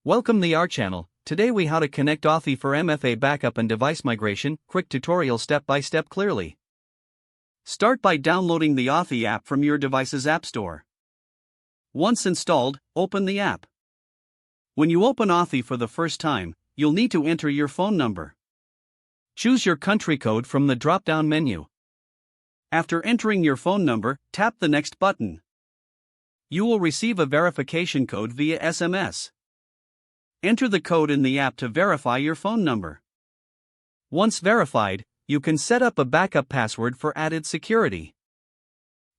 Welcome to our channel. Today we how to connect Authy for MFA backup and device migration. Quick tutorial step by step clearly. Start by downloading the Authy app from your device's app store. Once installed, open the app. When you open Authy for the first time, you'll need to enter your phone number. Choose your country code from the drop-down menu. After entering your phone number, tap the next button. You will receive a verification code via SMS. Enter the code in the app to verify your phone number. Once verified, you can set up a backup password for added security.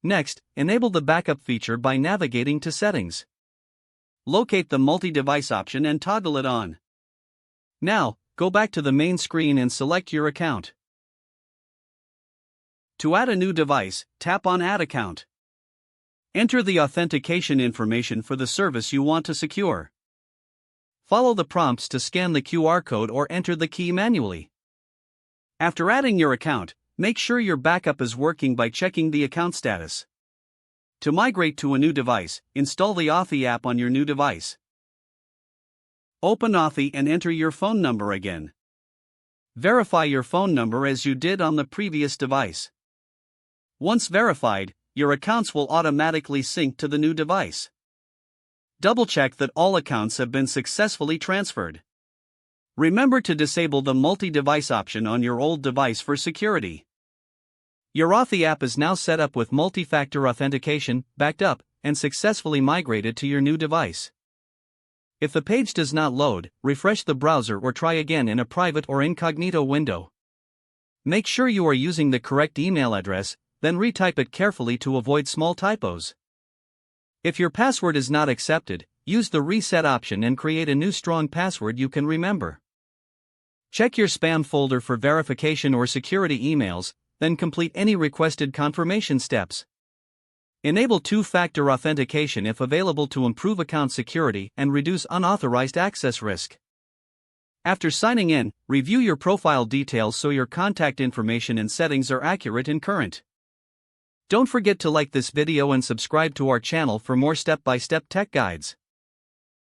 Next, enable the backup feature by navigating to Settings. Locate the multi-device option and toggle it on. Now, go back to the main screen and select your account. To add a new device, tap on Add Account. Enter the authentication information for the service you want to secure. Follow the prompts to scan the QR code or enter the key manually. After adding your account, make sure your backup is working by checking the account status. To migrate to a new device, install the Authy app on your new device. Open Authy and enter your phone number again. Verify your phone number as you did on the previous device. Once verified, your accounts will automatically sync to the new device. Double-check that all accounts have been successfully transferred. Remember to disable the multi-device option on your old device for security. Your Authy app is now set up with multi-factor authentication, backed up, and successfully migrated to your new device. If the page does not load, refresh the browser or try again in a private or incognito window. Make sure you are using the correct email address, then retype it carefully to avoid small typos. If your password is not accepted, use the reset option and create a new strong password you can remember. Check your spam folder for verification or security emails, then complete any requested confirmation steps. Enable two-factor authentication if available to improve account security and reduce unauthorized access risk. After signing in, review your profile details so your contact information and settings are accurate and current. Don't forget to like this video and subscribe to our channel for more step-by-step tech guides.